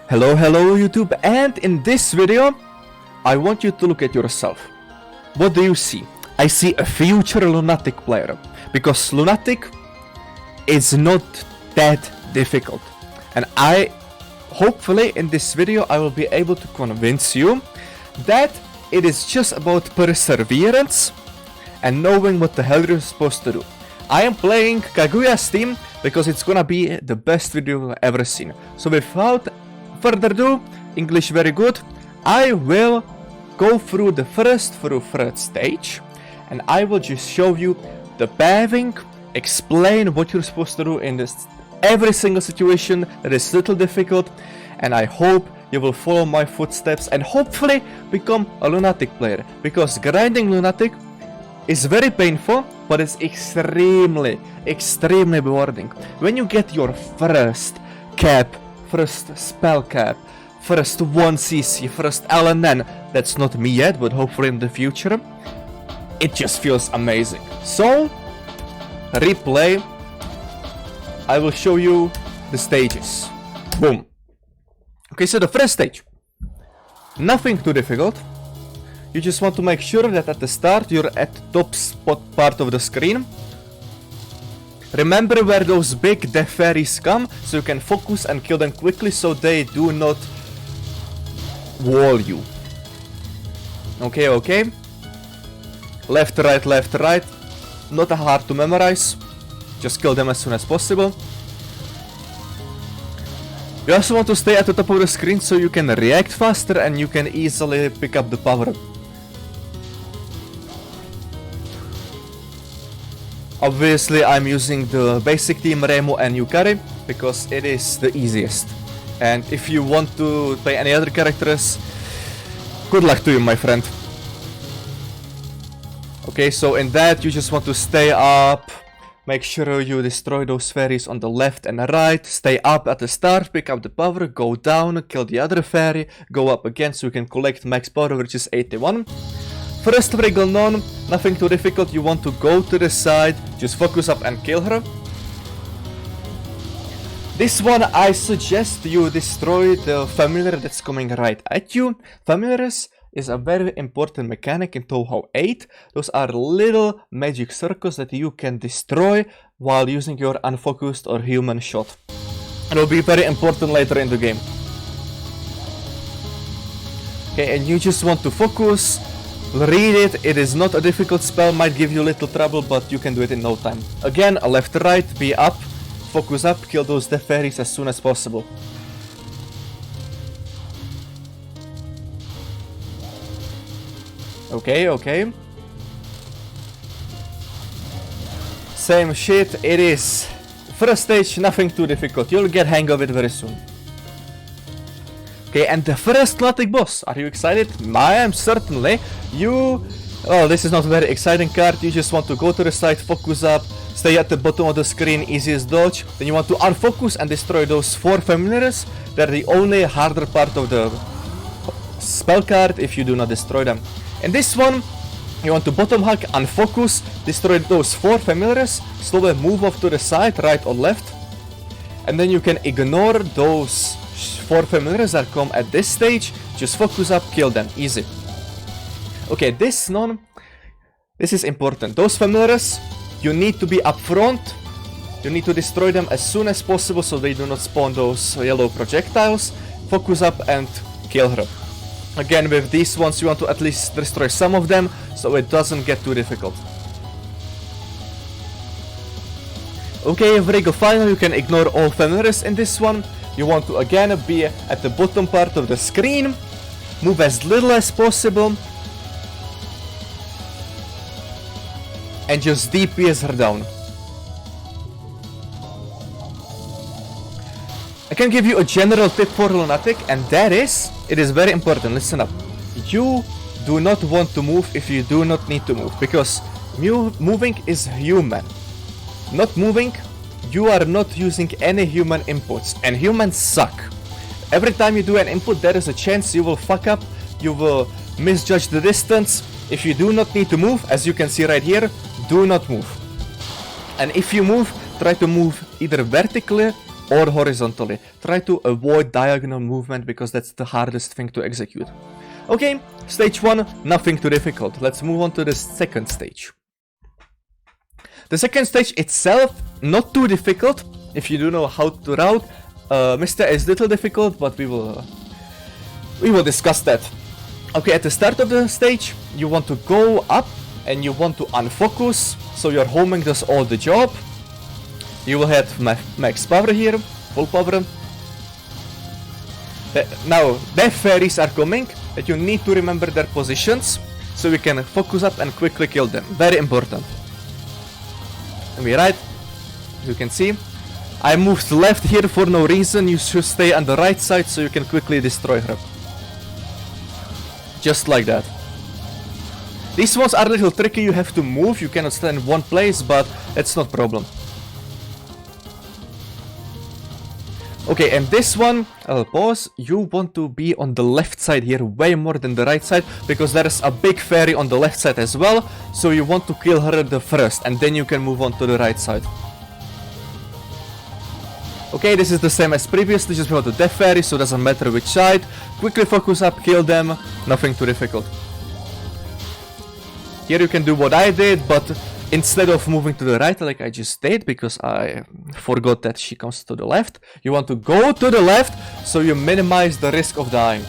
Hello YouTube, and in this video I want you to look at yourself. What do you see? I see a future Lunatic player, because Lunatic is not that difficult, and hopefully in this video I will be able to convince you that it is just about perseverance and knowing what the hell you're supposed to do. I am playing Kaguya's team because it's gonna be the best video I've ever seen. So without further ado, English very good, I will go through the first through third stage, and I will just show you the pathing, explain what you're supposed to do in this every single situation that is little difficult, and I hope you will follow my footsteps and hopefully become a Lunatic player, because grinding Lunatic is very painful, but it's extremely rewarding. When you get your first cap, first spell cap, first 1cc, first LNN, that's not me yet, but hopefully in the future, it just feels amazing. So, replay, I will show you the stages. Boom. Okay, so the first stage, nothing too difficult. You just want to make sure that at the start you're at the top spot part of the screen. Remember where those big death fairies come, so you can focus and kill them quickly so they do not wall you. Okay. Left, right. Not hard to memorize. Just kill them as soon as possible. You also want to stay at the top of the screen so you can react faster and you can easily pick up the power. Obviously I'm using the basic team Remo and Yukari because it is the easiest. And if you want to play any other characters, good luck to you, my friend. Okay, so in that you just want to stay up, make sure you destroy those fairies on the left and right, stay up at the start, pick up the power, go down, kill the other fairy, go up again so you can collect max power, which is 81. First wriggle none, nothing too difficult, you want to go to the side, just focus up and kill her. This one I suggest you destroy the familiar that's coming right at you. Familiars is a very important mechanic in Touhou 8. Those are little magic circles that you can destroy while using your unfocused or human shot. It will be very important later in the game. Okay, and you just want to focus. Read it, it is not a difficult spell, might give you little trouble, but you can do it in no time. Again, left right, be up, focus up, kill those death fairies as soon as possible. Okay. Same shit, it is. First stage, nothing too difficult, you'll get hang of it very soon. Okay, and the first Lunatic boss, are you excited? I am certainly. Well, this is not a very exciting card, you just want to go to the side, focus up, stay at the bottom of the screen, easiest dodge, then you want to unfocus and destroy those 4 familiars. They're the only harder part of the spell card if you do not destroy them. In this one, you want to bottom hack, unfocus, destroy those 4 familiars, slowly move off to the side, right or left, and then you can ignore those 4 familiars that come at this stage, just focus up, kill them, easy. Okay, this is important. Those familiars, you need to be up front, you need to destroy them as soon as possible so they do not spawn those yellow projectiles, focus up and kill her. Again, with these ones you want to at least destroy some of them so it doesn't get too difficult. Okay, wriggle final, you can ignore all familiars in this one. You want to again be at the bottom part of the screen, move as little as possible, and just DPS her down. I can give you a general tip for Lunatic, and that is, it is very important, listen up. You do not want to move if you do not need to move, because moving is human. Not moving, you are not using any human inputs, and humans suck. Every time you do an input, there is a chance you will fuck up, you will misjudge the distance. If you do not need to move, as you can see right here, do not move. And if you move, try to move either vertically or horizontally. Try to avoid diagonal movement because that's the hardest thing to execute. Okay, stage 1, nothing too difficult. Let's move on to the second stage. The second stage itself, not too difficult. If you do know how to route, Mystia is little difficult, but we will discuss that. Okay, at the start of the stage, you want to go up and you want to unfocus, so your homing does all the job. You will have max power here, full power. Now, death fairies are coming, and you need to remember their positions, so you can focus up and quickly kill them. Very important. And we right, as you can see, I moved left here for no reason. You should stay on the right side so you can quickly destroy her. Just like that. These ones are a little tricky, you have to move, you cannot stand in one place, but it's not a problem. Okay, and this one, I'll pause. You want to be on the left side here way more than the right side, because there is a big fairy on the left side as well, so you want to kill her the first, and then you can move on to the right side. Okay, this is the same as previously, just about the death fairy, so it doesn't matter which side. Quickly focus up, kill them, nothing too difficult. Here you can do what I did, but instead of moving to the right like I just did, because I forgot that she comes to the left, you want to go to the left, so you minimize the risk of dying.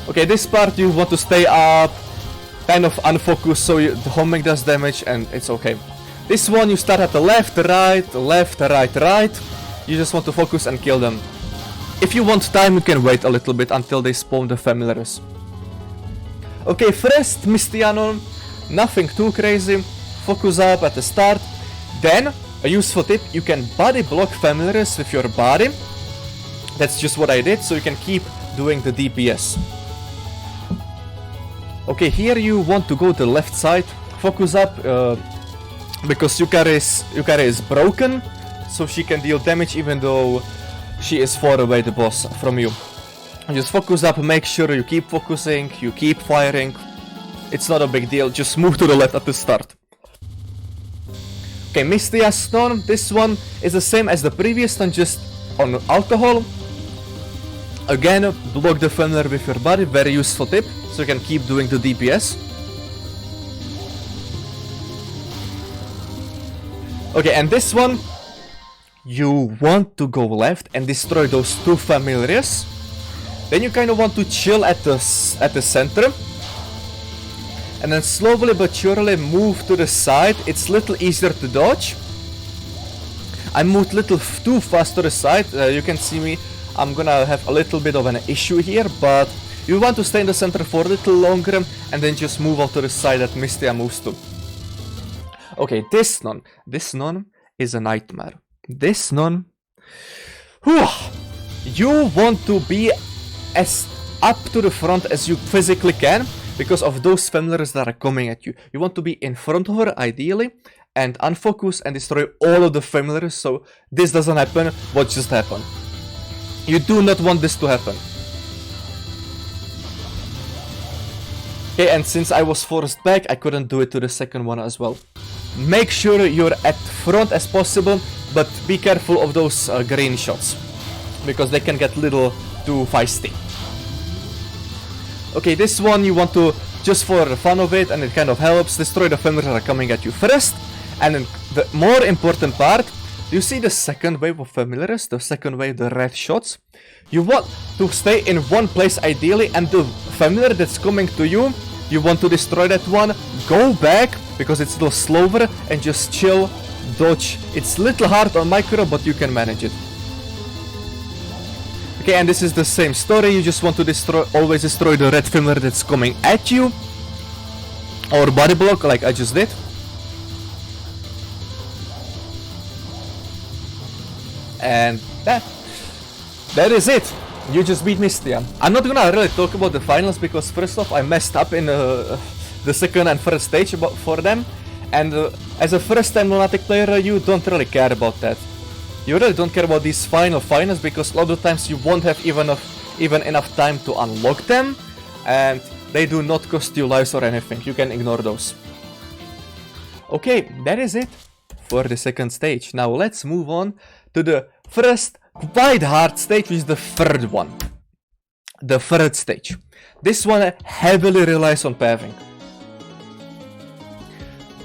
Okay, this part you want to stay up, kind of unfocused, so the homing does damage and it's okay. This one you start at the left, right, right. You just want to focus and kill them. If you want time, you can wait a little bit until they spawn the familiars. Okay, first Mystianon, nothing too crazy. Focus up at the start. Then, a useful tip, you can body block familiars with your body. That's just what I did, so you can keep doing the DPS. Okay, here you want to go to the left side. Focus up, because Yukari is broken, so she can deal damage even though she is far away the boss from you. Just focus up, make sure you keep focusing, you keep firing. It's not a big deal, just move to the left at the start. Okay, Mystia Stone, this one is the same as the previous one, just on alcohol. Again, block the familiar with your body, very useful tip, so you can keep doing the DPS. Okay, and this one, you want to go left and destroy those two familiars. Then you kind of want to chill at the center. And then slowly but surely move to the side. It's a little easier to dodge. I moved a little too fast to the side. You can see me, I'm gonna have a little bit of an issue here, but you want to stay in the center for a little longer and then just move out to the side that Mystia moves to. Okay, this nun is a nightmare. This nun, you want to be as up to the front as you physically can because of those familiars that are coming at you. You want to be in front of her ideally and unfocus and destroy all of the familiars so this doesn't happen what just happened. You do not want this to happen. Okay, and since I was forced back, I couldn't do it to the second one as well. Make sure you're at front as possible, but be careful of those green shots, because they can get a little too feisty. Okay, this one you want to, just for the fun of it, and it kind of helps, destroy the familiars that are coming at you first. And then the more important part, you see the second wave of familiars, the second wave, the red shots. You want to stay in one place ideally, and the familiar that's coming to you, you want to destroy that one, go back, because it's a little slower, and just chill, dodge. It's a little hard on micro, but you can manage it. Okay, and this is the same story, you just want to destroy, always destroy the red familiar that's coming at you, or body block, like I just did. And that is it. You just beat Mystia. I'm not gonna really talk about the finals because first off I messed up in the second and third stage for them, and as a first time Lunatic player you don't really care about that. You really don't care about these finals because a lot of times you won't have even enough time to unlock them, and they do not cost you lives or anything. You can ignore those. Okay, that is it for the second stage. Now let's move on to the first quite hard stage, which is the third one. The third stage. This one heavily relies on pathing.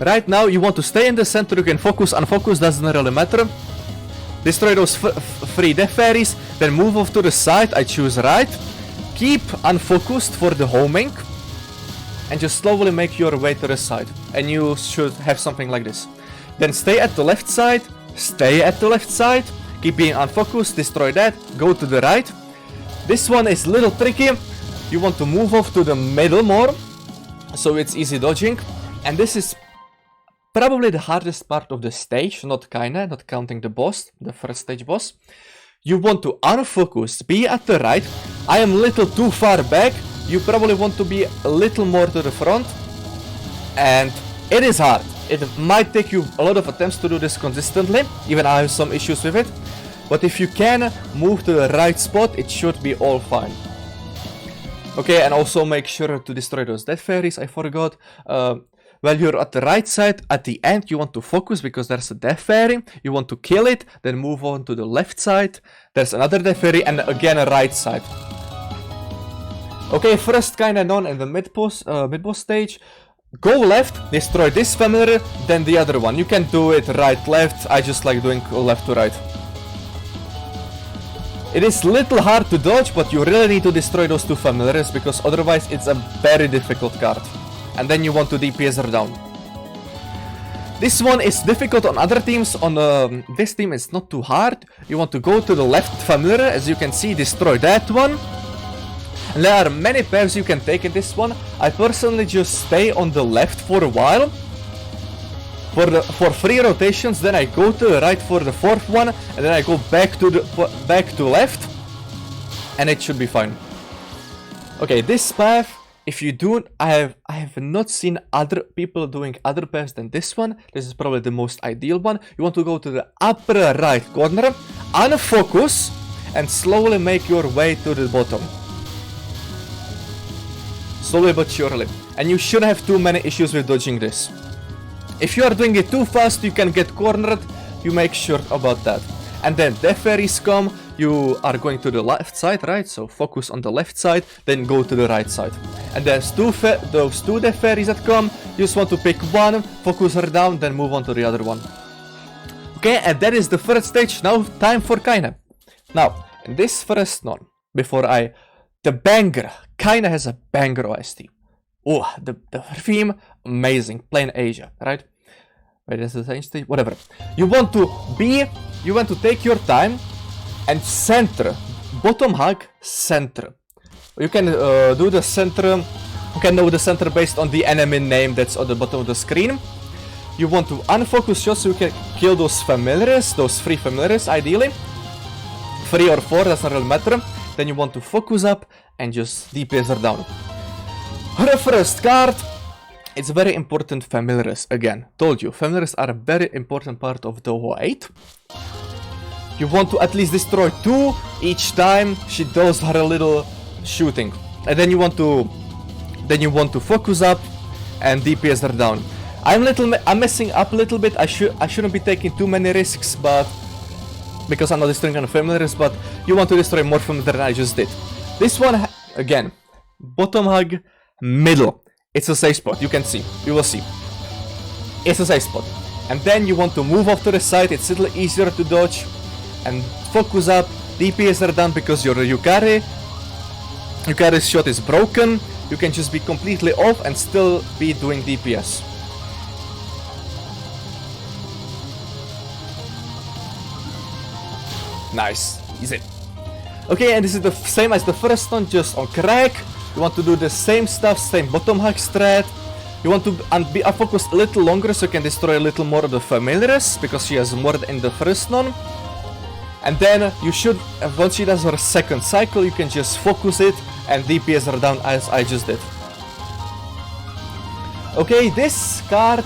Right now you want to stay in the center, you can focus, unfocus, doesn't really matter. Destroy those 3 death fairies, then move off to the side, I choose right. Keep unfocused for the homing. And just slowly make your way to the side. And you should have something like this. Then stay at the left side, keep being unfocused, destroy that, go to the right. This one is a little tricky. You want to move off to the middle more, so it's easy dodging. And this is probably the hardest part of the stage, not counting the boss, the first stage boss. You want to unfocus, be at the right. I am a little too far back. You probably want to be a little more to the front. And it is hard. It might take you a lot of attempts to do this consistently. Even I have some issues with it. But if you can move to the right spot, it should be all fine. Okay, and also make sure to destroy those death fairies, I forgot. While you're at the right side, at the end you want to focus because there's a death fairy. You want to kill it, then move on to the left side. There's another death fairy and again a right side. Okay, first kinda done in the mid-boss stage. Go left, destroy this familiar, then the other one. You can do it right, left. I just like doing left to right. It is little hard to dodge, but you really need to destroy those 2 familiars because otherwise it's a very difficult card. And then you want to DPS her down. This one is difficult on other teams. On this team it's not too hard. You want to go to the left familiar, as you can see, destroy that one. And there are many paths you can take in this one. I personally just stay on the left for a while. For 3 rotations, then I go to the right for the 4th one, and then I go back to left, and it should be fine. Okay, this path, if you do, I have not seen other people doing other paths than this one. This is probably the most ideal one. You want to go to the upper right corner, unfocus, and slowly make your way to the bottom. Slowly but surely. And you shouldn't have too many issues with dodging this. If you are doing it too fast, you can get cornered. You make sure about that. And then death fairies come. You are going to the left side, right? So focus on the left side, then go to the right side. And there's those 2 death fairies that come. You just want to pick one, focus her down, then move on to the other one. Okay, and that is the first stage. Now time for Kaine. Now, in this first one, the banger. Kaine has a banger OST. Oh, the theme, amazing. Plain Asia, right? Wait, is the same stage? Whatever. You want to take your time and center. Bottom hug, center. You can do the center. You can know the center based on the enemy name that's on the bottom of the screen. You want to unfocus shots so you can kill those familiars, those 3 familiars ideally. 3 or 4, doesn't really matter. Then you want to focus up and just DPS her down. Her first card, it's very important familiars. Again, told you, familiars are a very important part of Touhou 8. You want to at least destroy 2 each time she does her little shooting. And then you want to focus up and DPS her down. I'm messing up a little bit. I shouldn't be taking too many risks, but because I'm not destroying on familiars, but you want to destroy more familiars than I just did. This one, again, bottom hug, middle. It's a safe spot, you can see, you will see. It's a safe spot. And then you want to move off to the side, it's a little easier to dodge. And focus up, DPS are done because your Yukari's shot is broken. You can just be completely off and still be doing DPS. Nice, easy. Okay, and this is the same as the first one, just on crack. You want to do the same stuff, same bottom hug strat. You want to be focused a little longer so you can destroy a little more of the familiars, because she has more in the first one. And then you should, once she does her second cycle, you can just focus it and DPS her down as I just did. Okay, this card,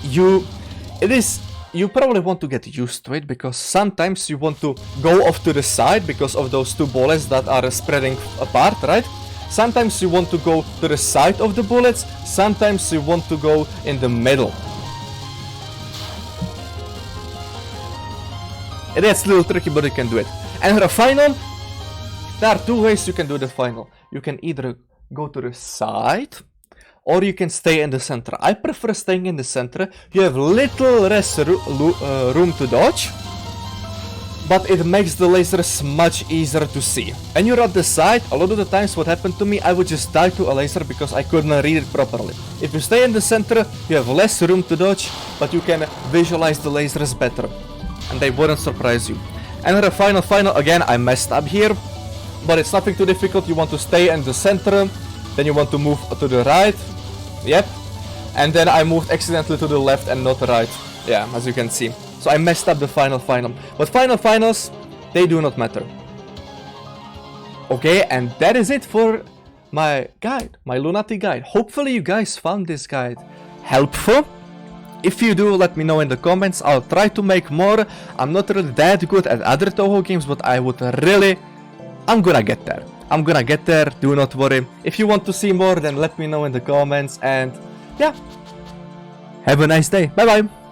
you probably want to get used to it, because sometimes you want to go off to the side because of those 2 bullets that are spreading apart, right? Sometimes you want to go to the side of the bullets, sometimes you want to go in the middle. That's a little tricky, but you can do it. And for the final, there are two ways you can do the final. You can either go to the side, or you can stay in the center. I prefer staying in the center. You have little less room to dodge, but it makes the lasers much easier to see. And you're at the side, a lot of the times what happened to me, I would just die to a laser because I couldn't read it properly. If you stay in the center, you have less room to dodge, but you can visualize the lasers better, and they wouldn't surprise you. And the final, again, I messed up here, but it's nothing too difficult. You want to stay in the center, then you want to move to the right. Yep. And then I moved accidentally to the left and not the right. Yeah, as you can see. So I messed up the final. But finals, they do not matter. Okay, and that is it for my guide, my Lunatic guide. Hopefully you guys found this guide helpful. If you do, let me know in the comments. I'll try to make more. I'm not really that good at other Touhou games, but I'm gonna get there. I'm gonna get there, do not worry. If you want to see more, then let me know in the comments, and yeah. Have a nice day. Bye bye.